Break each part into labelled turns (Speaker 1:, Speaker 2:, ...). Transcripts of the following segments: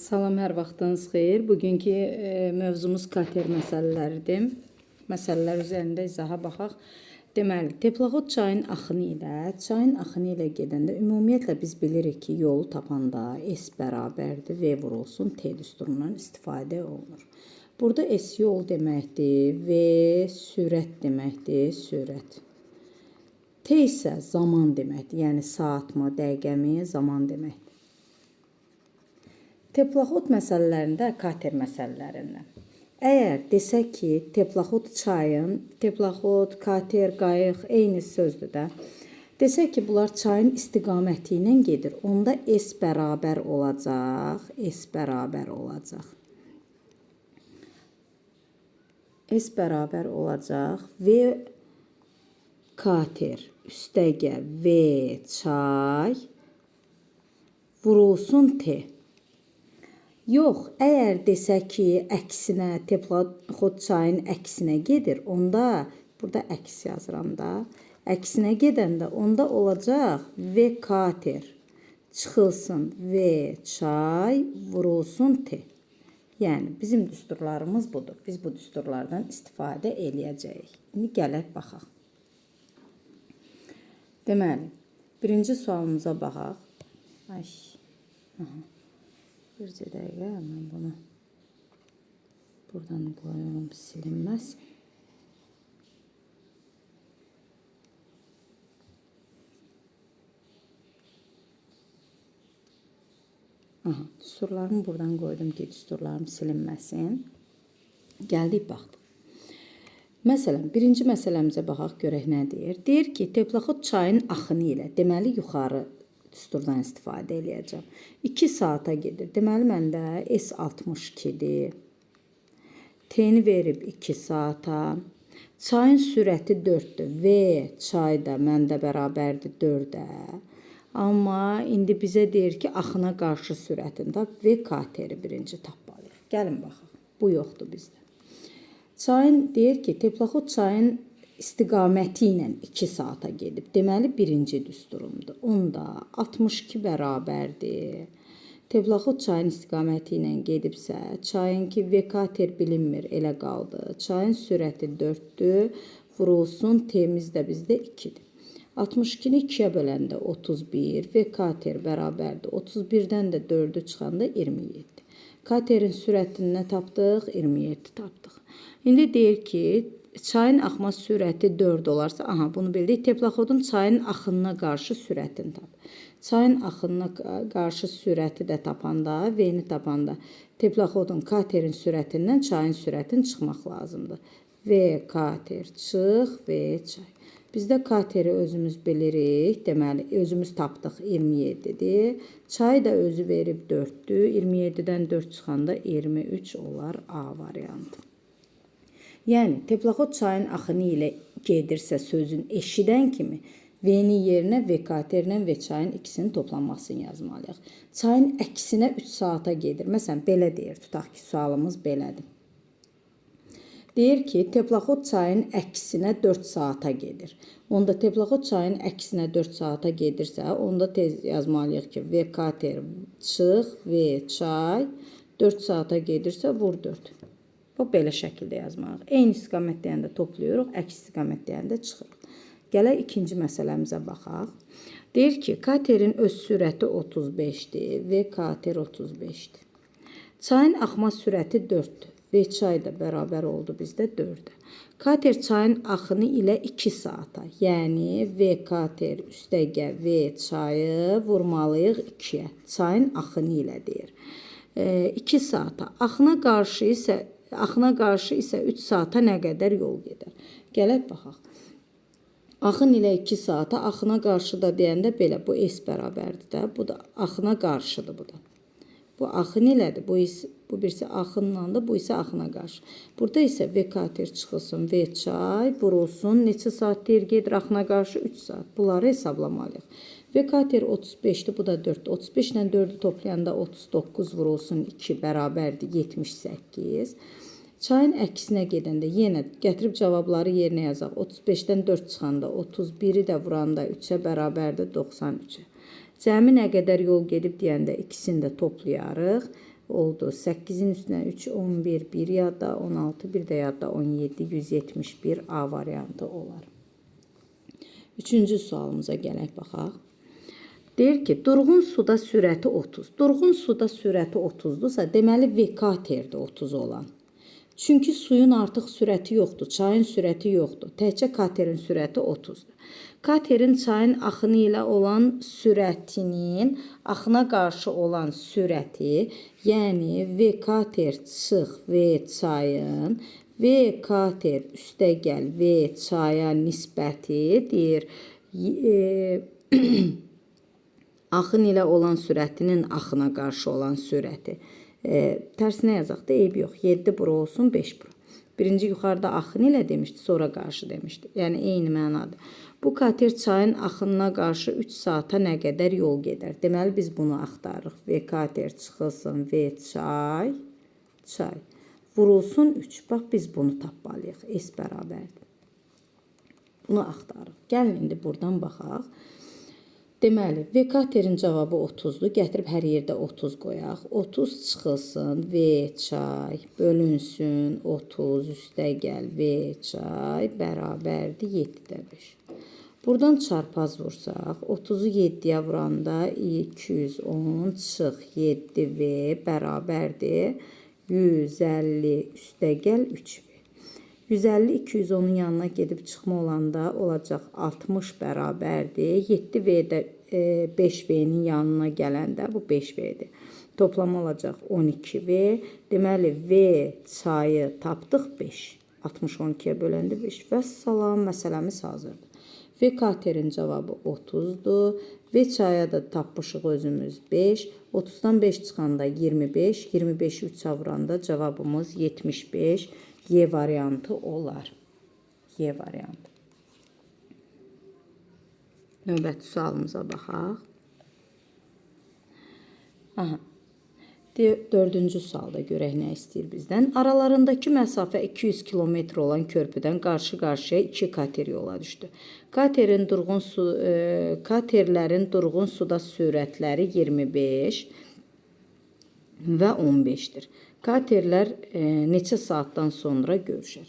Speaker 1: Salam, hər vaxtınız xeyir. Bugünkü mövzumuz kater məsələləridir. Məsələlər üzərində izaha baxaq. Deməli, Teplağod çayın axını ilə gedəndə ümumiyyətlə biz bilirik ki, yolu tapanda S bərabərdir, V vurulsun, T düsturundan istifadə olunur. Burada S yol deməkdir, V sürət deməkdir, sürət. T isə zaman deməkdir, yəni saatmı, dəqiqəmi, zaman deməkdir. Teplağod məsələlərində, kater məsələlərindən. Əgər desək ki, Teplağod çayın, Teplağod, kater, qayıq eyni sözdür də. Desək ki, bunlar çayın istiqaməti ilə gedir. Onda S bərabər olacaq, S bərabər olacaq. S bərabər olacaq V kater üstəgə V çay vurulsun T. Yox, əgər desək ki, əksinə, Teplağod çayın əksinə gedir, onda, burada əks yazıram da, əksinə gedəndə onda olacaq V kater çıxılsın V çay vurulsun T. Yəni, bizim düsturlarımız budur. Biz bu düsturlardan istifadə eləyəcəyik. İndi gələk baxaq. Deməli, birinci sualımıza baxaq. Bircə dəqiqə, mən bunu buradan qoyuyorum, silinməz. Düsturlarımı buradan qoydum ki, düsturlarım silinməsin. Gəldik, baxdıq. Məsələn, birinci məsələmizə baxaq, görək nə deyir. Deyir ki, Teplağod çayın axını ilə, deməli, yuxarı düsturdan istifadə eləyəcəm. 2 saata gedir. Deməli, məndə S62-dir. T-ni verib 2 saata. Çayın sürəti 4-dür. V çay da məndə bərabərdir 4-ə. Amma indi bizə deyir ki, axına qarşı sürətində V kateri birinci tapmalıyıq. Gəlin baxaq. Bu yoxdur bizdə. Çayın deyir ki, Teplağod çayın istiqaməti ilə 2 saata gedib. Deməli, birinci düsturumdur. Onda 62 bərabərdir. Teplağod çayın istiqaməti ilə gedibsə, çayın ki, V kater bilinmir, elə qaldı. Çayın sürəti 4-dür, vurulsun, T-miz də bizdə 2-dir. 62-ni 2-yə böləndə 31, V kater bərabərdir. 31-dən də 4-ü çıxanda 27. Katerin sürətini nə tapdıq? 27 tapdıq. İndi deyir ki, çayın axma sürəti 4 olarsa, bunu bildik. Teplağodun çayın axınına qarşı sürətini tap. Çayın axınına qarşı sürəti də tapanda, V-ni tapanda, Teplağodun katerin sürətindən çayın sürətini çıxmaq lazımdır. V kater çıx, V çay. Bizdə kateri özümüz bilirik. Deməli, özümüz tapdıq 27-dir. Çay da özü verib 4-dür. 27-dən 4 çıxanda 23 olar A variantı. Yəni, Teplağod çayın axını ilə gedirsə sözün eşidən kimi V-nin yerinə V katerlə V çayın ikisinin toplanmasını yazmalıyıq. Çayın əksinə 3 saata gedir. Məsələn, belə deyir, tutaq ki, sualımız belədir. Deyir ki, Teplağod çayın əksinə 4 saata gedir. Onda Teplağod çayın əksinə 4 saata gedirsə, onda tez yazmalıyıq ki, V kater çıx, V çay 4 saata gedirsə, vur 4. Bu, belə şəkildə yazmalıyıq. Eyni istiqamət deyəndə toplayırıq, əks istiqamət deyəndə çıxırıq. Gələk ikinci məsələmizə baxaq. Deyir ki, katerin öz sürəti 35-dir, V kater 35-dir. Çayın axma sürəti 4-dür. V çay da bərabər oldu bizdə 4-ə. Kater çayın axını ilə 2 saata, yəni V kater üstəgə V çayı vurmalıyıq 2-yə. Çayın axını ilə deyir. 2 saata. Axına qarşı isə 3 saata nə qədər yol gedər? Gələk baxaq. Axın ilə 2 saata, axına qarşı da deyəndə belə, bu S bərabərdir də, bu da axına qarşıdır bu da. Bu axın ilədir, bu birisi axınlandır, bu isə axına qarşı. Burada isə V kater çıxılsın, V çay vurulsun, neçə saat deyir gedir axına qarşı? 3 saat. Bunları hesablamalıyıq. V kater 35-dir, bu da 4-dür. 35 ilə 4-ü toplayanda 39 vurulsun 2 bərabərdir 78. Çayın əksinə gedəndə yenə gətirib cavabları yerinə yazaq. 35-dən 4 çıxanda 31-i də vuranda 3-ə bərabərdir 93-ə. Cəmi nə qədər yol gedib deyəndə ikisini də toplayarıq. oldu. 8-in üstünə 3, 11, 1 yadda, 16, bir də yadda 17, 171 A variantı olar. Üçüncü sualımıza gələk baxaq. Deyir ki, durğun suda sürəti 30. Durğun suda sürəti 30-dursa, deməli V katerdir 30 olan. Çünki suyun artıq sürəti yoxdur, çayın sürəti yoxdur. Təkcə katerin sürəti 30-dur. Katerin çayın axını ilə olan sürətinin axına qarşı olan sürəti, yəni V kater çıx V çayın, V kater üstəgəl V çaya nisbəti deyir. Axın ilə olan sürətinin axına qarşı olan sürəti. Tərsinə yazaq da eyb yox. 7 bura olsun, 5 bura. Birinci yuxarıda axın ilə demişdi, sonra qarşı demişdi. Yəni eyni mənadır. Bu kater çayın axınına qarşı 3 saata nə qədər yol gedər? Deməli biz bunu axtarırıq. V kater çıxılsın, V çay, çay. Vurulsun 3. Bax biz bunu tapmalıyıq. S bərabərdir. Bunu axtarırıq. Gəlin indi buradan baxaq. Deməli, V katerin cavabı 30-dur. Gətirib hər yerdə 30 qoyaq. 30 çıxılsın, V çay, bölünsün, 30 üstəgəl V çay bərabərdir 7-də 5. Buradan çarpaz vursaq, 30-u 7-yə vuranda 210 çıx 7V bərabərdir 150 üstəgəl 3V. 150 210'un yanına gedib çıxma olanda olacaq 60 bərabərdir. 7V-də 5V-nin yanına gələndə bu 5V-dir. Toplam olacaq 12V. Deməli V çayı tapdıq 5. 60 12-yə böləndə 5. Vəssalam, məsələmiz hazırdır. V katerin cavabı 30'dur. V çaya da tapmışıq özümüz 5. 30'dan 5 çıxanda 25. 25'i 3'ə vuranda cavabımız 75. Y variantı olar. Y variantı. Növbəti sualımıza baxaq. Aha. Dördüncü sualda görək nə istəyir bizdən. Aralarındakı məsafə 200 kilometr olan körpüdən qarşı-qarşıya 2 kater yola düşdü. Katerlərin durğun suda sürətləri 25 və 15'dir. Katerlər neçə saatdan sonra görüşər?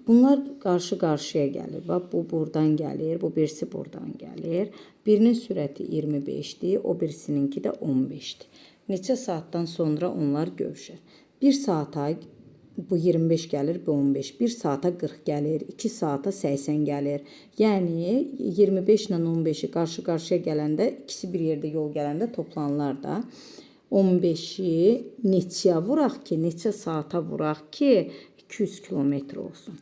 Speaker 1: Bunlar qarşı-qarşıya gəlir. Bax, bu buradan gəlir, bu birisi buradan gəlir. Birinin sürəti 25'dir, o birisininki də 15'dir. Neçə saatdan sonra onlar görüşər? 1 saata bu 25 gəlir, bu 15. 1 saata 40 gəlir, 2 saata 80 gəlir. Yəni 25 ilə 15'i qarşı-qarşıya gələndə, ikisi bir yerdə yol gələndə toplanırlar da. 15'i neçəyə vuraq ki, neçə saata vuraq ki 200 kilometr olsun.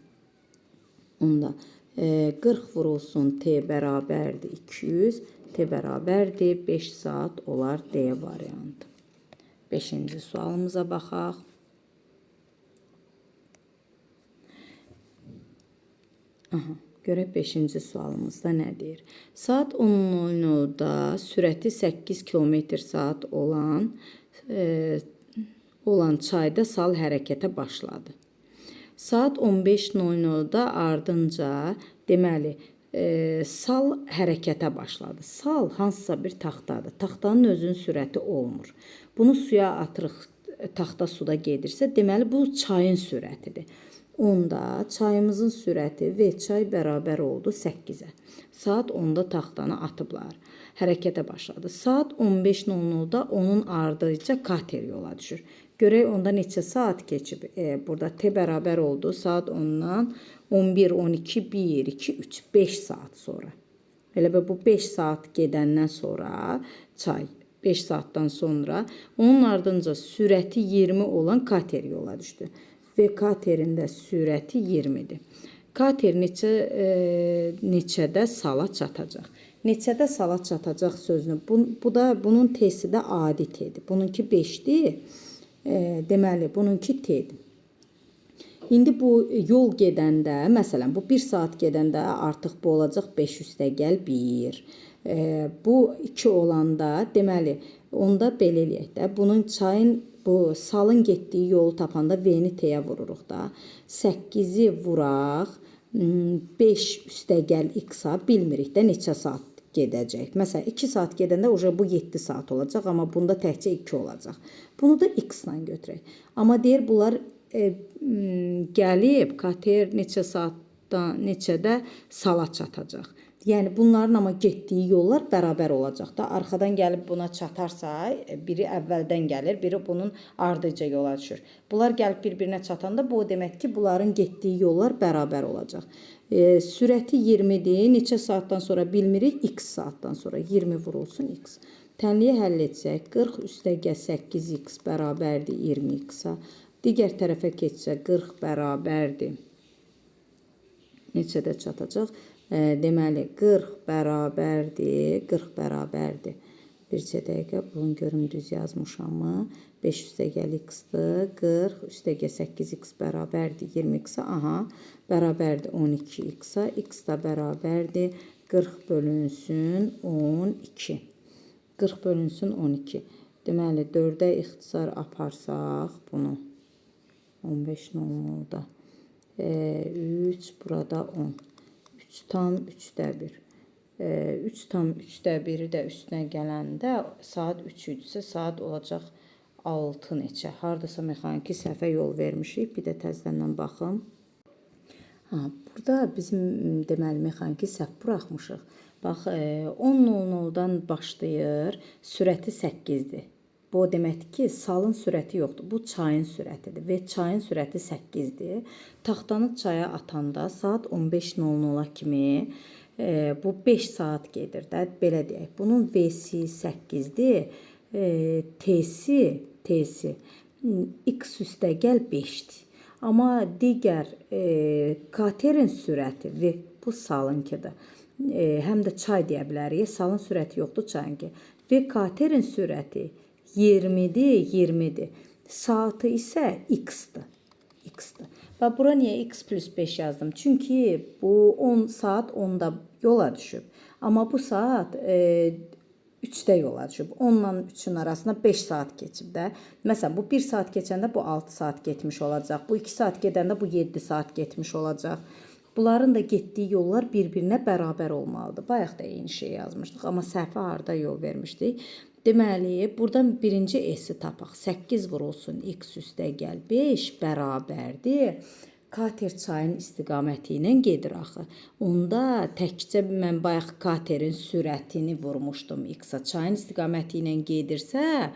Speaker 1: Onda 40 vurulsun T bərabərdir 200, T bərabərdir 5 saat olar D variantı. 5-ci sualımıza baxaq. Aha. Görək 5-ci sualımızda nə deyir? Saat 10:00-da sürəti 8 km/saat olan çayda sal hərəkətə başladı. Saat 15:00-da ardınca deməli sal hərəkətə başladı. Sal hansısa bir taxtadır. Taxtanın özünün sürəti olmur. Bunu suya atırıq, taxta suda gedirsə, deməli bu çayın sürətidir. Onda çayımızın sürəti V çay bərabər oldu 8'ə. Saat 10'da taxtanı atıblar. Hərəkətə başladı. Saat 15:00-da onun ardınca kater yola düşür. Görək onda neçə saat keçib? Burada T bərabər oldu. Saat 10'dan 11, 12, 1, 2, 3, 5 saat sonra. Elə bu 5 saat gedəndən sonra çay 5 saatdan sonra onun ardınca sürəti 20 olan kater yola düşdü. Ve katerində sürəti 20'dir. Kater neçədə sala çatacaq? Neçədə sala çatacaq sözünü. Bu da bunun T'si də adi T'dir. Bununki 5'dir. Deməli bununki T'dir. İndi bu yol gedəndə, məsələn bu 1 saat gedəndə artıq bu olacaq 5 üstəgəl 1. Bu 2 olanda deməli onda belə eləyək də. Bunun çayın bu salın getdiyi yolu tapanda V-ni T'yə vururuq da. 8'i vuraq 5 üstəgəl X-a bilmirik də neçə saat gedəcək. Məsələn, 2 saat gedəndə uca bu 7 saat olacaq, amma bunda təkcə 2 olacaq. Bunu da x-la götürək. Amma deyir bunlar gəlib kater neçə saatdan neçədə sala çatacaq. Yəni bunların amma getdiyi yollar bərabər olacaq da. Arxadan gəlib buna çatarsa, biri əvvəldən gəlir, biri bunun ardıca yola düşür. Bunlar gəlib bir-birinə çatanda bu o demək ki, bunların getdiyi yollar bərabər olacaq. Sürəti 20-dir. Neçə saatdan sonra bilmirik. X saatdan sonra 20 vurulsun x. Tənliyi həll etsək 40 üstəgə 8x bərabərdir 20x-a. Digər tərəfə keçsə 40 bərabərdir. Neçədə çatacaq? Deməli 40 bərabərdir. 40 bərabərdir. Bircə dəqiqə bunu görüm düz yazmışamı? 5 üstəgəl x-dır. 40 üstəgə 8x bərabərdir 20x-a. Aha, bərabərdir 12x-a. X da bərabərdir 40 bölünsün 12. 40 bölünsün 12. Deməli 4-ə ixtisar aparsaq bunu 15:00-da 3 burada 10. 3 tam 3'də 1. 3 tam 3'də 1-i də üstünə gələndə saat 3 idsə saat olacaq 6 neçə. Hardasa mexaniki səhvə yol vermişik. Bir də təzədən baxım. Burada bizim deməli mexaniki səhv buraxmışıq. Bax 10:00-dan başlayır. Sürəti 8-dir. Bu o deməkdir ki, salın sürəti yoxdur. Bu çayın sürətidir və çayın sürəti 8-dir. Taxtanı çaya atanda saat 15:00 kimi bu 5 saat gedir də, belə deyək. Bunun V-si 8-dir, T-si x üstəgəl 5-dir. Amma digər katerin sürəti və bu salınkidir. Həm də çay deyə bilərik. Salın sürəti yoxdur çayınki. Və katerin sürəti 20'dir, 20'dir. Saatı isə x-dır. X-dır. Və bura niyə x plus 5 yazdım? Çünki bu 10 saat 10'da yola düşüb. Amma bu saat 3'də yola düşüb. 10 ilə 3'ün arasında 5 saat keçib də. Məsələn, bu 1 saat keçəndə bu 6 saat getmiş olacaq. Bu 2 saat gedəndə bu 7 saat getmiş olacaq. Bunların da getdiyi yollar bir-birinə bərabər olmalıdır. Bayaq da eyni şey yazmışdıq, amma səhvə harda yol vermişdik. Deməli, buradan birinci S-i tapaq. 8 vurulsun x üstəgəl 5 bərabərdir. Kater çayın istiqaməti ilə gedir axı. Onda təkcə mən bayaq katerin sürətini vurmuşdum x-a. Çayın istiqaməti ilə gedirsə,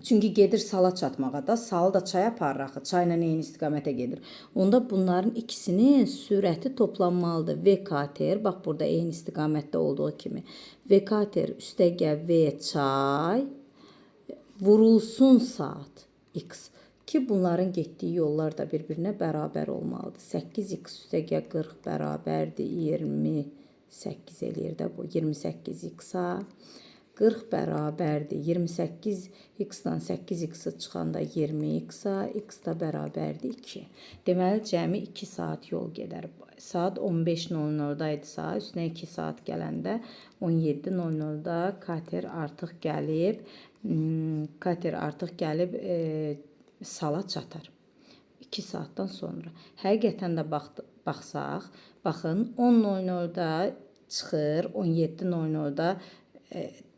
Speaker 1: çünki gedir sala çatmağa da, salı da çaya aparır axı. Çayla eyni istiqamətə gedir. Onda bunların ikisinin sürəti toplanmalıdır. V kater, bax burada eyni istiqamətdə olduğu kimi. V kater üstəgəl V çay vurulsun saat x. Ki bunların getdiyi yollar da bir-birinə bərabər olmalıdır. 8x üstəgəl 40 bərabərdir 28 eləyir də bu 28x-a. 40 bərabərdir 28x-dan 8x çıxanda 20x-a, x da bərabərdir 2. Deməli, cəmi 2 saat yol gedər. Saat 15:00-da idisə, üstünə 2 saat gələndə 17:00-da kater artıq gəlib sala çatar. 2 saatdan sonra. Həqiqətən də baxsaq, baxın 10:00-da çıxır, 17:00-da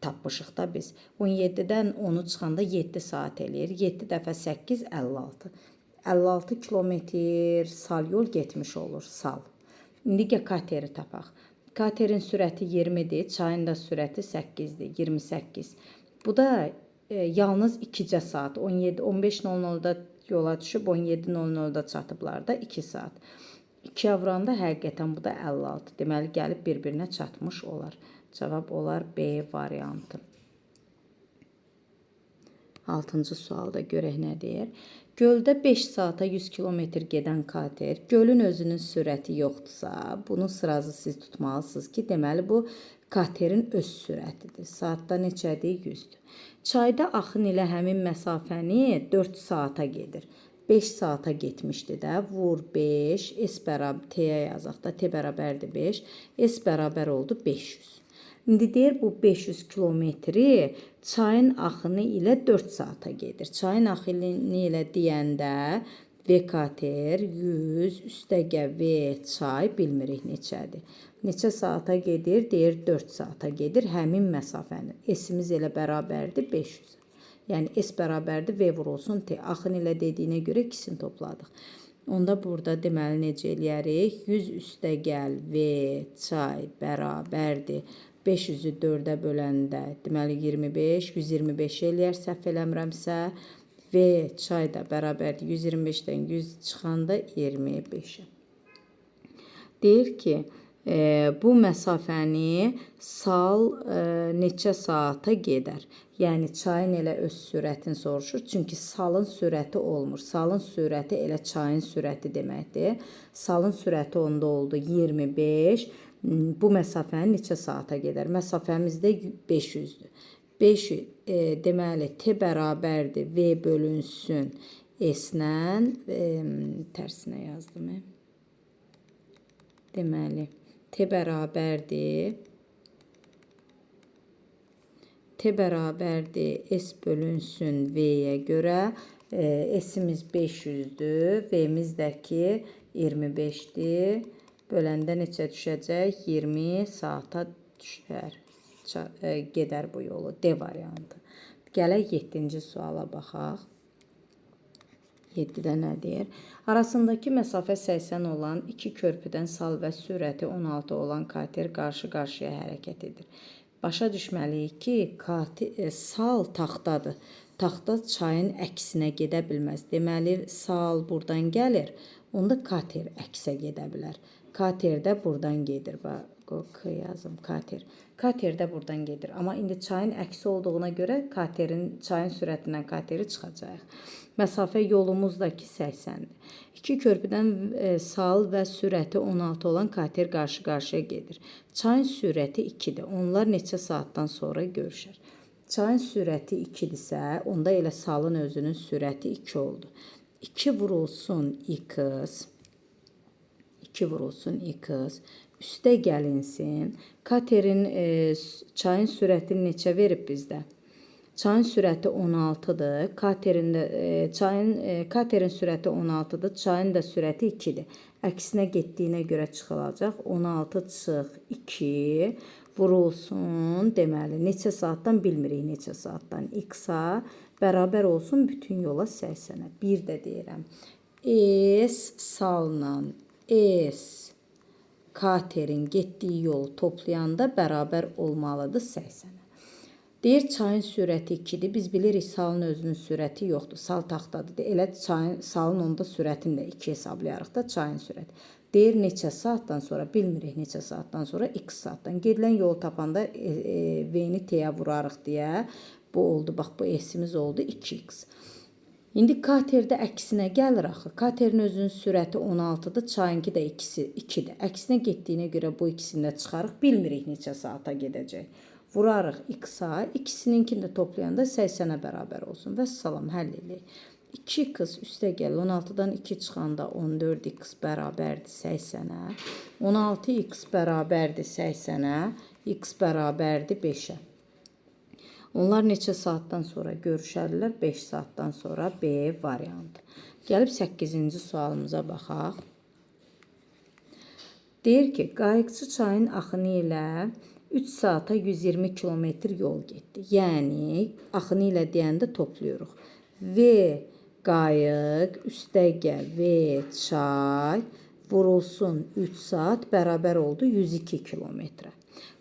Speaker 1: tapmışıq da biz. 17-dən 10'u çıxanda 7 saat eləyir. 7 dəfə 8 56. 56 kilometr sal yol getmiş olur, sal. İndi gəl kateri tapaq. Katerin sürəti 20'dir, çayın da sürəti 8'dir, 28. Bu da yalnız 2 saat. 15:00-da yola düşüb 17:00-da çatıblar da 2 saat. 2 vuranda həqiqətən bu da 56. Deməli gəlib bir-birinə çatmış olar. Cavab olar B variantı. 6-cı sualda görək nə deyir. Göldə 5 saata 100 kilometr gedən kater, gölün özünün sürəti yoxdursa, bunu sırası siz tutmalısınız ki, deməli bu katerin öz sürətidir. Saatda neçədir? 100'dür. Çayda axın ilə həmin məsafəni 4 saata gedir. 5 saata getmişdi də. Vur 5, S bərabər T-yə yazaq da. T bərabərdir 5. S bərabər oldu 500. İndi deyir bu 500 kilometri çayın axını ilə 4 saata gedir. Çayın axını ilə deyəndə V kater 100 üstəgə V çay bilmirik neçədir. Neçə saata gedir? Deyir 4 saata gedir. Həmin məsafəni S-imiz elə bərabərdir 500. Yəni S bərabərdir V vurulsun T. Axın ilə dediyinə görə ikisini topladıq. Onda burada deməli necə eləyərik? 100 üstəgəl V çay bərabərdir. 500-ü 4-ə böləndə deməli 25, 125 eləyər səhv eləmirəmsə. V çay da bərabərdir 125-dən 100 çıxanda 25-ə. Deyir ki, bu məsafəni sal neçə saata gedər? Yəni çayın elə öz sürətini soruşur. Çünki salın sürəti olmur. Salın sürəti elə çayın sürəti deməkdir. Salın sürəti onda oldu 25. Bu məsafəni neçə saata gedər? Məsafəmiz də 500-dür. 500 deməli T bərabərdir V bölünsün S-lə tərsinə yazdım. Deməli T bərabərdir S bölünsün V-yə görə S-imiz 500-dür, V-miz də ki 25-dir. Böləndə neçə düşəcək? 20 saata düşər. Gedər bu yolu. D variantı. Gələk 7-ci suala baxaq. 7-də nə deyir? Arasındakı məsafə 80 olan iki körpüdən sal və sürəti 16 olan kater qarşı-qarşıya hərəkət edir. Başa düşməliyik ki, sal taxtadır. Taxta çayın əksinə gedə bilməz. Deməli, sal buradan gəlir, onda kater əksə gedə bilər. Kater də buradan gedir. K yazım, kater. Kater də buradan gedir. Amma indi çayın əksi olduğuna görə çayın sürətindən kateri çıxacaq. Məsafə yolumuzdakı 80-dir. İki körpüdən sal və sürəti 16 olan kater qarşı-qarşıya gedir. Çayın sürəti 2-dir. Onlar neçə saatdan sonra görüşər? Çayın sürəti 2-dirsə, onda elə salın özünün sürəti 2 oldu. 2 vurulsun x. 2 vurulsun x. Üstə gəlinsin. Katerin çayın sürətini neçə verib bizdə? Çayın sürəti 16-dır. Katerin sürəti 16-dır. Çayın da sürəti 2-dir. Əksinə getdiyinə görə çıxılacaq. 16 çıx 2 vurulsun. Deməli, neçə saatdan bilmirik neçə saatdan. X-a bərabər olsun bütün yola 80-ə. Bir də deyirəm. S salla S katerin getdiyi yolu toplayanda bərabər olmalıdır 80-ə. Deyir çayın sürəti 2-dir. Biz bilirik salın özünün sürəti yoxdur. Sal taxtadır. Elə salın onda sürətini də 2 hesablayarıq da çayın sürəti. Deyir neçə saatdan sonra, bilmirik neçə saatdan sonra, x saatdan. Gedilən yolu tapanda V-ni T-yə vurarıq deyə. Bu oldu, bax bu S-imiz oldu 2x. İndi katerdə əksinə gəlir axı. Katerin özünün sürəti 16-dır, çayınki də 2-dir. Əksinə getdiyinə görə bu ikisini də çıxarıq. Bilmirik neçə saata gedəcək. Vurarıq x-a, ikisininkini də toplayanda 80-ə bərabər olsun. Və salam, həll edək. 2x üstə gəl, 16-dan 2 çıxanda 14x bərabərdir 80-ə. 16x bərabərdir 80-ə, x bərabərdir 5-ə. Onlar neçə saatdan sonra görüşərlər? 5 saatdan sonra B variantı. Gəlib 8-ci sualımıza baxaq. Deyir ki, qayıqçı çayın axını ilə 3 saata 120 kilometr yol getdi. Yəni, axını ilə deyəndə toplayırıq. V qayıq, üstəgə V çay, vurulsun 3 saat bərabər oldu 102 kilometrə.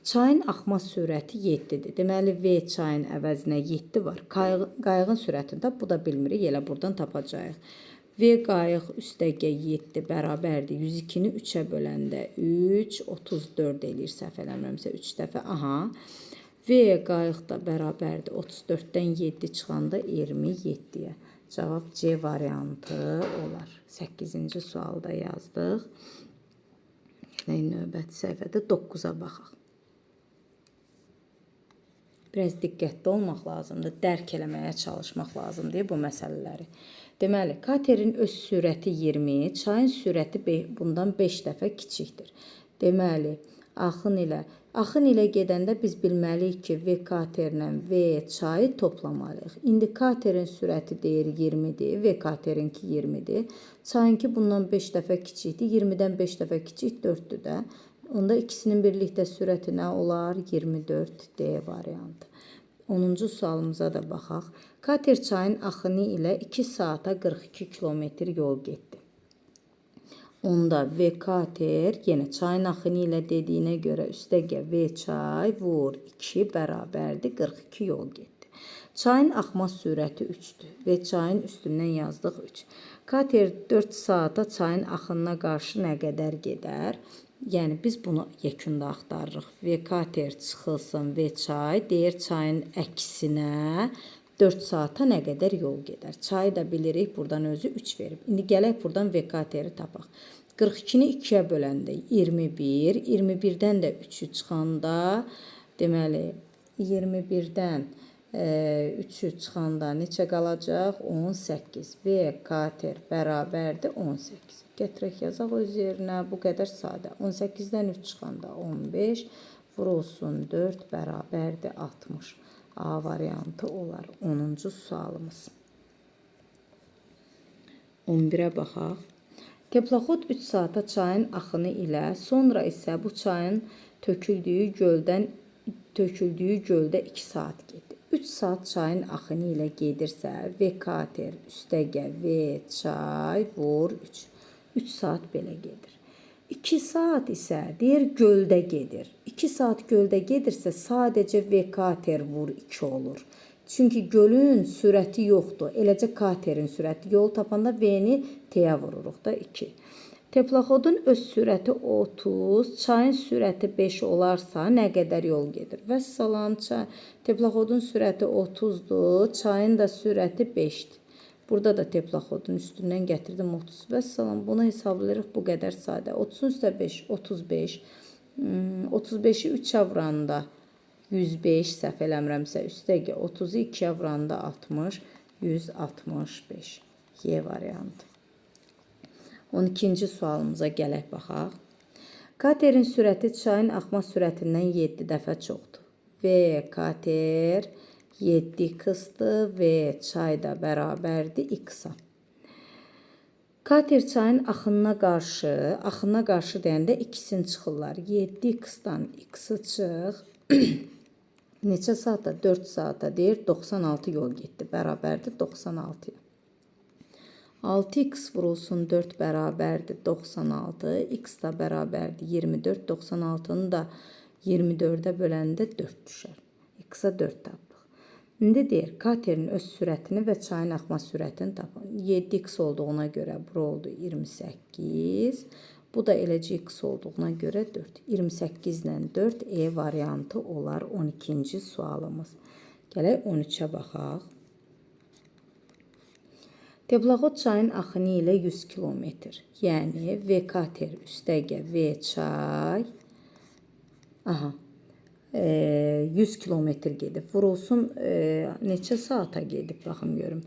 Speaker 1: Çayın axma sürəti 7-dir. Deməli, V çayın əvəzinə 7 var. Qayığın sürətində bu da bilmirik, elə buradan tapacağıq. V qayıq üstəgə 7 bərabərdir. 102-ni 3-ə böləndə 3, 34 eləyir səhv eləmirəmsə 3 dəfə. Aha. V qayıq da bərabərdir. 34-dən 7 çıxanda 27-yə. Cavab C variantı olar. 8-ci sualda yazdıq. Növbəti səhifədə 9-a baxaq. Biraz diqqətli olmaq lazımdır, dərk eləməyə çalışmaq lazımdır bu məsələləri. Deməli, katerin öz sürəti 20, çayın sürəti bundan 5 dəfə kiçikdir. Deməli, Axın ilə gedəndə biz bilməliyik ki, V katerlə V çayı toplamalıyıq. İndi katerin sürəti deyir 20-dir, V katerinki 20-dir. Çayınki bundan 5 dəfə kiçikdir, 20-dən 5 dəfə kiçik 4-dür də. Onda ikisinin birlikdə sürəti nə olar? 24D variantı. 10-cu sualımıza da baxaq. Kater çayın axını ilə 2 saata 42 kilometr yol getdi. Onda V kater, yenə çayın axını ilə dediyinə görə üstəgə V çay vur 2 bərabərdir 42 yol getdi. Çayın axma sürəti 3-dür. V çayın üstündən yazdıq 3. Kater 4 saata çayın axınına qarşı nə qədər gedər? Yəni biz bunu yekunda axtarırıq. V kater çıxılsın V çay, deyir çayın əksinə 4 saata nə qədər yol gedər? Çayı da bilirik, buradan özü 3 verib. İndi gələk buradan V kateri tapaq. 42-ni 2-yə böləndə 21, 21-dən də 3-ü çıxanda, deməli 21-dən 3-ü çıxanda neçə qalacaq? 18. V kater bərabərdir 18. Gətirək yazaq öz yerinə, bu qədər sadə. 18-dən 3 çıxanda 15, vurulsun 4 bərabərdir 60. A variantı olar. 10-cu sualımız. 11-ə baxaq. Teplaxod 3 saata çayın axını ilə, sonra isə bu çayın töküldüyü göldə 2 saat getdi. 3 saat çayın axını ilə gedirsə, V kater üstəgə V çay vur 3. 3 saat belə gedir. 2 saat isə deyir göldə gedir. 2 saat göldə gedirsə sadəcə V kater vur 2 olur. Çünki gölün sürəti yoxdur. Eləcə katerin sürəti. Yol tapanda V-ni T-yə vururuq da 2. Teplaxodun öz sürəti 30, çayın sürəti 5 olarsa nə qədər yol gedir? Vəssalam, teplaxodun sürəti 30-dur, çayın da sürəti 5-dir. Burada da teplaxodun üstündən gətirdim 30. Vəssalam, bunu hesablayırıq, bu qədər sadə. 30 üstə 5, 35. 35-i 3-ə vuranda 105, səhv eləmirəmsə, üstəgə 30-u 2-yə vuranda 60, 165. Y variantı. 12-ci sualımıza gələk baxaq. Katerin sürəti çayın axma sürətindən 7 dəfə çoxdur. V kater 7x-dır, V çay da bərabərdir x-a. Kater çayın axınına qarşı deyəndə ikisini çıxırlar. 7x-dan x-ı çıx. Neçə saata? 4 saata deyir, 96 yol getdi. Bərabərdir 96-ya. 6x vurulsun 4 bərabərdir 96. X da bərabərdir 24. 96-nı da 24-ə böləndə 4 düşər. X-a 4 tapdıq. İndi deyir, katerin öz sürətini və çayın axma sürətini tapın. 7x olduğuna görə bura oldu 28. Bu da eləcə x olduğuna görə 4. 28 ilə 4 E variantı olar 12-ci sualımız. Gələk 13-ə baxaq. Teplaxod çayın axını ilə 100 kilometr. Yəni V kater üstəgə V çay 100 kilometr gedib. Vurulsun neçə saata gedib? Baxım görüm.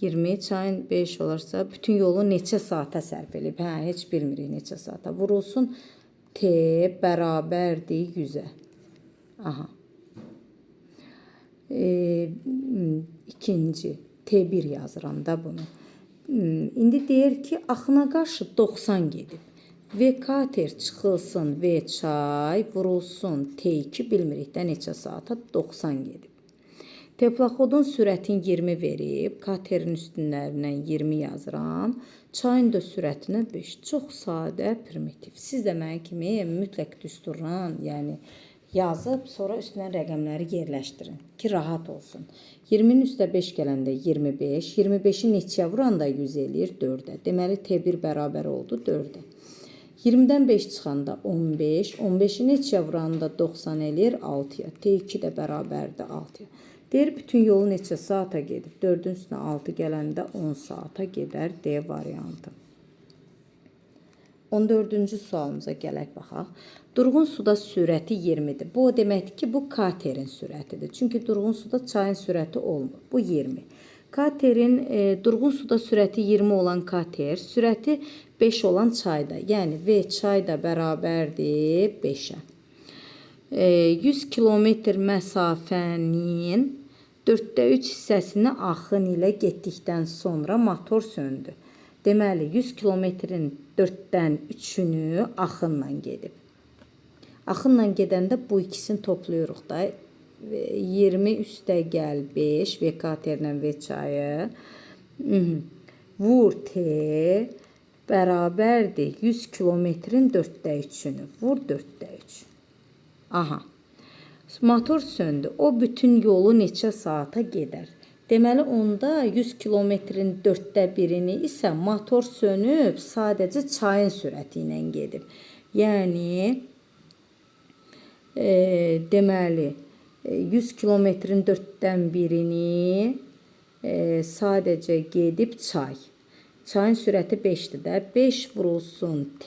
Speaker 1: 20 çayın 5 olarsa bütün yolu neçə saata sərf edib? Heç bilmirik neçə saata. Vurulsun T bərabərdir 100-ə. İkinci T1 yazıram da bunu. İndi deyir ki, axına qarşı 90 gedib. V kater çıxılsın V çay, vurulsun T2 bilmirik də neçə saata 90 gedib. Teplaxodun sürətin 20 verib, katerin üstünlərindən 20 yazıram. Çayın da sürətinə 5. Çox sadə, primitiv. Siz də mənə kimi mütləq düsturla, yəni yazıb, sonra üstündən rəqəmləri yerləşdirin ki, rahat olsun. 20-nin üstə 5 gələndə 25, 25-i neçəyə vuranda 100 eləyir 4-ə. Deməli, T1 bərabər oldu 4-ə. 20-dən 5 çıxanda 15, 15-i neçəyə vuranda 90 eləyir 6-ya. T2 də bərabərdir 6-ya. Deyir, bütün yolu neçə saata gedib? 4-ün üstünə 6 gələndə 10 saata gedər D variantı. 14-cü sualımıza gələk baxaq. Durğun suda sürəti 20-dir. Bu o deməkdir ki, bu katerin sürətidir. Çünki durğun suda çayın sürəti olmur. Bu 20. Katerin durğun suda sürəti 20 olan kater, sürəti 5 olan çayda. Yəni V çay da bərabərdir 5-ə. 100 kilometr məsafənin 4/3 hissəsini axın ilə getdikdən sonra motor söndü. Deməli, 100 kilometrin 4-dən 3-ünü axınla gedib. Axınla gedəndə bu ikisini toplayırıq da. 20 üstəgəl 5 vekaterlə V çayı vur T bərabərdir 100 kilometrin 4/3-ünü. Vur 4/3. Aha. Motor söndü. O bütün yolu neçə saata gedər? Deməli, onda 100 kilometrin 1/4-ni isə motor sönüb sadəcə çayın sürəti ilə gedib. Yəni, deməli, 100 kilometrin 1/4-ni sadəcə gedib çay. Çayın sürəti 5-dir də. 5 vurulsun T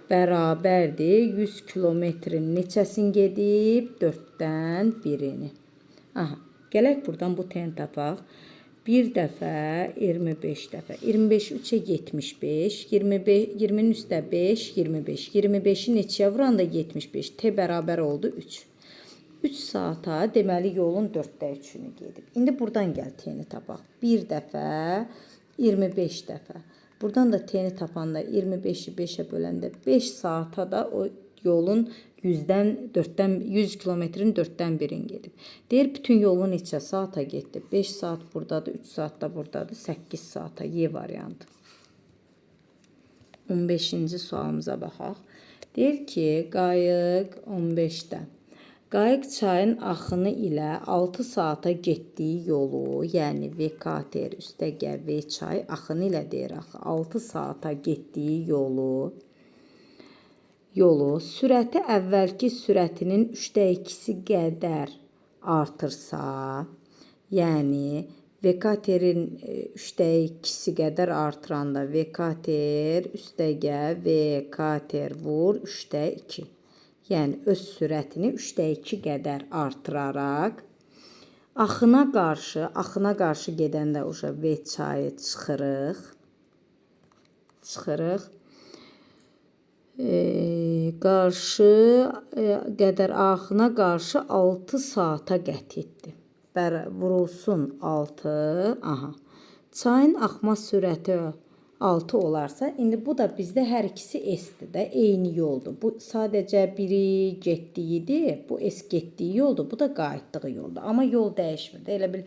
Speaker 1: bərabərdir 100 kilometrin neçəsini gedib? 4-dən 1-ni. Aha, gələk buradan bu T-ni tapaq. 1 dəfə 25 dəfə. 25 3-ə 75. 20-nin üstə 5, 25. 25-i neçəyə vuranda 75. T bərabər oldu 3. 3 saata deməli yolun 4/3-ünü gedib. İndi buradan gəl T-ni tapaq. 1 dəfə 25 dəfə. Buradan da T-ni tapanda 25-i 5-ə böləndə 5 saata da o yolun 100 kilometrin 4-dən 1-ini gedib. Deyir, bütün yolu neçə saata getdi? 5 saat buradadır, 3 saat da buradadır, 8 saata. Y variantı. 15-ci sualımıza baxaq. Deyir ki, qayıq 15-də. Qayıq çayın axını ilə 6 saata getdiyi yolu, yəni vekater üstəgəl V çay axını ilə deyir axı. 6 saata getdiyi yolu sürəti əvvəlki sürətinin 3/2-si qədər artırsa, yəni vekaterin 3/2-si qədər artıranda vekater üstəgəl vekater vur 3/2. Yəni öz sürətini 3/2 qədər artıraraq axına qarşı gedəndə V çayı çıxırıq. Axına qarşı 6 saata qət etdi. Vurulsun 6. Aha. Çayın axma sürəti 6 olarsa, indi bu da bizdə hər ikisi S-dir də, eyni yoldur. Bu sadəcə biri getdiyidir, bu S getdiyi yoldur, bu da qayıtdığı yoldur. Amma yol dəyişmir də, elə bil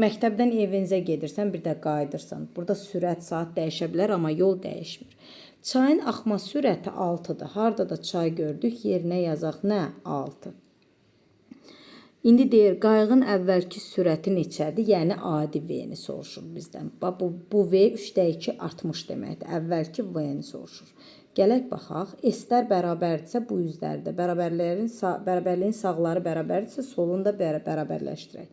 Speaker 1: məktəbdən evinizə gedirsən, bir də qayıdırsan. Burada sürət, saat dəyişə bilər, amma yol dəyişmir. Çayın axma sürəti 6-dır. Harada da çay gördük, yerinə yazaq nə? 6. İndi deyir, qayığın əvvəlki sürəti neçədir? Yəni, adi V-ni soruşur bizdən. Bu V 3/2 artmış deməkdir. Əvvəlki V-ni soruşur. Gələk baxaq. S-lər bərabərdirsə bu üzlərdə. Bərabərliyin sağları bərabərdirsə solunu da bərabərləşdirək.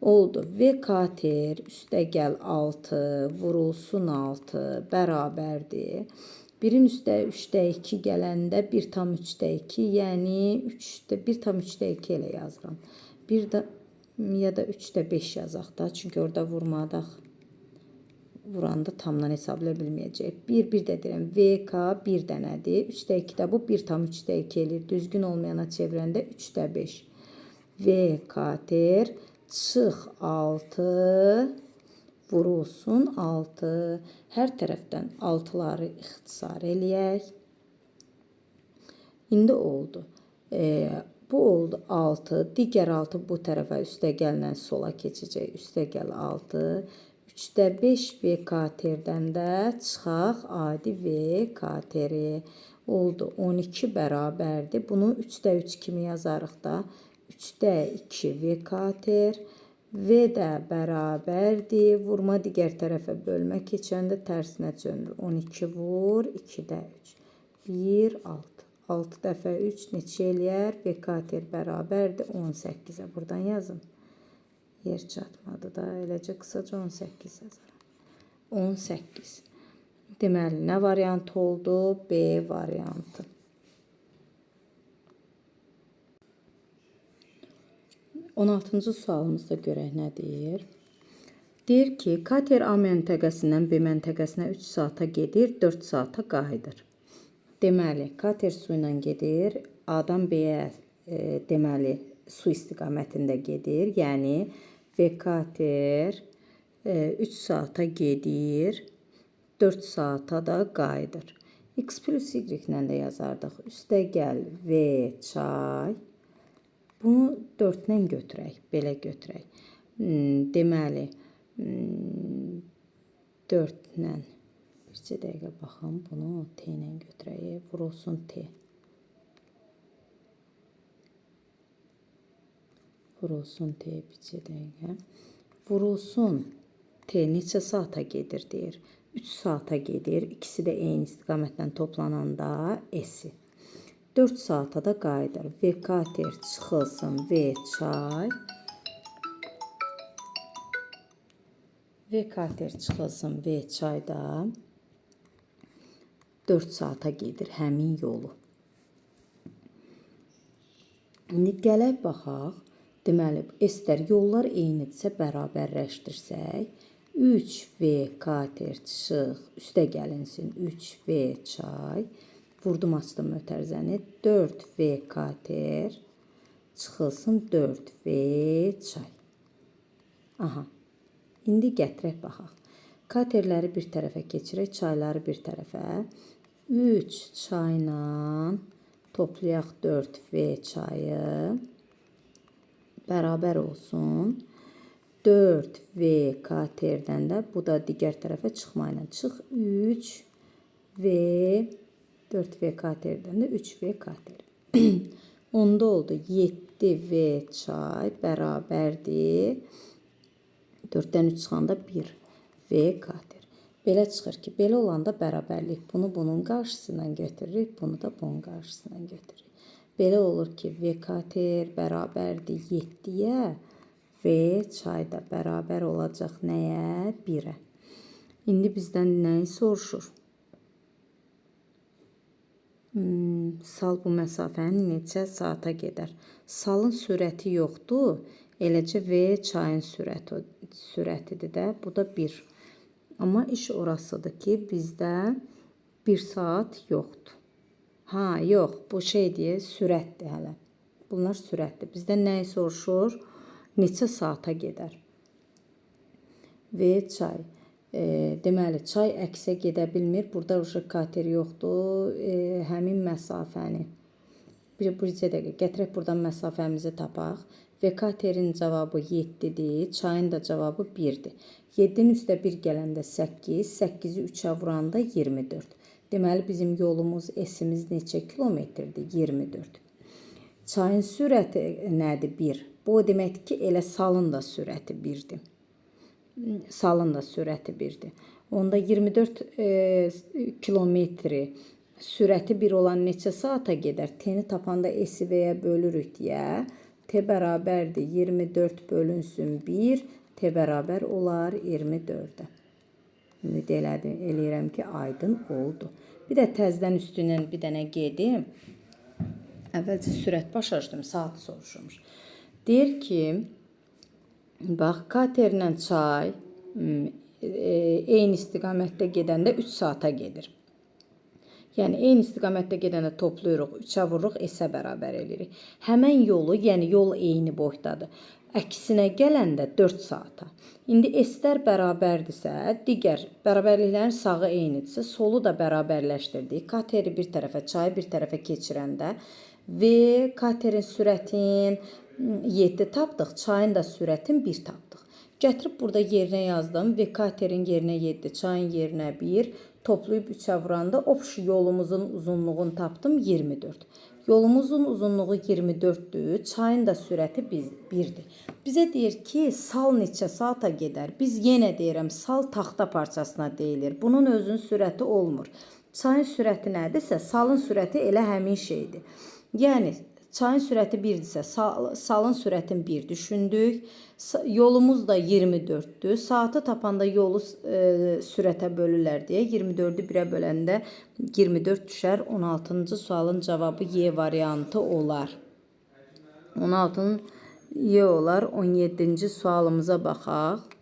Speaker 1: Oldu. Vekater üstəgəl 6 vurulsun 6 bərabərdir. 1-in üstə 3/2 gələndə 1/3/2, yəni 1/3/2 elə yazıram. Ya da 3/5 yazaq da, çünki orada vuranda tamdan hesablaya bilməyəcək. 1 də deyirəm, VK 1 dənədir. 3/2 də bu 1/3/2 eləyir. Düzgün olmayana çevirəndə 3/5. Vekater çıx 6 vurulsun 6. Hər tərəfdən 6-ları ixtisar eləyək. İndi oldu. Bu oldu 6. Digər 6 bu tərəfə üstəgəllə sola keçəcək. Üstəgəl 6. 3/5 vekaterdən də çıxaq adi vekateri. Oldu 12 bərabərdir. Bunu 3/3 kimi yazarıq da. 3/2 vekater. V də bərabərdir. Vurma digər tərəfə bölmə keçəndə tərsinə çönür. 12 vur, 2/3. 1, 6. 6 dəfə 3 neçə eləyər? Vekater bərabərdir 18-ə. Buradan yazın. Yer çatmadı da. Eləcə qısaca 18 yazarım. 18. Deməli, nə variantı oldu? B variantı. 16-cı sualımızda görək nə deyir? Deyir ki, kater A məntəqəsindən B məntəqəsinə 3 saata gedir, 4 saata qayıdır. Deməli, kater su ilə gedir, A-dan B-yə deməli su istiqamətində gedir. Yəni V-kater 3 saata gedir, 4 saata da qayıdır. X plus Y ilə də yazardıq. Üstəgəl V çay. Bunu 4 ilə götürək, belə götürək. Deməli 4 ilə bircə dəqiqə baxın, bunu T ilə götürək, vurulsun T. Vurulsun T bircə dəqiqə. Vurulsun T neçə saata gedir deyir. 3 saata gedir. İkisi də eyni istiqamətdən toplananda S-i. 4 saata da qayıdır. V-kater çıxılsın V çay. V-kater çıxılsın V çayda 4 saata gedir həmin yolu. İndi gələk baxaq. Deməli, S-lər yollar eynidirsə bərabərləşdirsək, 3V kater çıx, üstə gəlinsin 3V çay, vurdum açdım mötərizəni, 4V kater çıxılsın 4V çay. Aha, indi gətirək baxaq. Katerləri bir tərəfə keçirək, çayları bir tərəfə. 3 çayla toplayaq 4V çayı. Bərabər olsun. 4V katerdən də bu da digər tərəfə çıxmayla çıx. 3V 4V katerdən də 3V kater. Onda oldu 7V çay bərabərdir. 4-dən 3 çıxanda 1V kater. Belə çıxır ki, belə olanda bərabərlik. Bunu bunun qarşısından götürürük, bunu da bunun qarşısından götürürük. Belə olur ki, V kater bərabərdir 7-yə, V çay da bərabər olacaq nəyə? 1-ə. İndi bizdən nəyi soruşur? Sal bu məsafəni neçə saata gedər? Salın sürəti yoxdur, eləcə V çayın sürətidir də, bu da 1. Amma iş orasıdır ki, bizdə 1 saat yoxdur. Ha, yox, bu şeydir, sürətdir hələ. Bunlar sürətdir. Bizdən nəyi soruşur? Neçə saata gedər? V çay. Deməli, çay əksə gedə bilmir. Burada kater yoxdur. Həmin məsafəni. Bircə dəqiqə. Gətirək buradan məsafəmizi tapaq. V katerin cavabı 7-dir. Çayın da cavabı 1-dir. 7-nin üstə 1 gələndə 8. 8-i 3-ə vuranda 24. Deməli, bizim yolumuz, S-imiz neçə kilometrdir? 24. Çayın sürəti nədir? 1. Bu deməkdir ki, elə salın da sürəti 1-dir. Salın da sürəti 1-dir. Onda 24 kilometri sürəti 1 olan neçə saata gedər? T-ni tapanda S-i V-yə bölürük deyə. T bərabərdir 24 bölünsün 1. T bərabər olar 24-ə. Ümid eləyirəm ki, aydın oldu. Bir də təzdən üstündən bir dənə gedim. Əvvəlcə sürət başlamışdım, saat soruşmuş. Deyir ki, bax, katerlə çay eyni istiqamətdə gedəndə 3 saata gedir. Yəni, eyni istiqamətdə gedəndə toplayırıq, 3-ə vururuq, S-ə bərabər edirik. Həmən yolu, yəni yol eyni boydadır. Əksinə gələndə 4 saata. İndi S-lər bərabərdirsə, digər bərabərliklərin sağı eynidirsə, solu da bərabərləşdirdik. Kateri bir tərəfə, çayı bir tərəfə keçirəndə V katerin sürətin 7 tapdıq, çayın da sürətin 1 tapdıq. Gətirib burada yerinə yazdım. V katerin yerinə 7, çayın yerinə 1. Toplayıb 3-ə vuranda yolumuzun uzunluğunu tapdım 24. Yolumuzun uzunluğu 24-dür, çayın da sürəti 1-dir. Bizə deyir ki, sal neçə saata gedər? Biz yenə deyirəm, sal taxta parçasına deyilir. Bunun özünün sürəti olmur. Çayın sürəti nədirsə, salın sürəti elə həmin şeydir. Yəni, çayın sürəti 1-dirsə, salın sürətini 1 düşündük. Yolumuz da 24-dür. Saatı tapanda yolu sürətə bölürlər deyə 24-ü 1-ə böləndə 24 düşər. 16-cı sualın cavabı Y variantı olar. 16-nın Y olar. 17-ci sualımıza baxaq.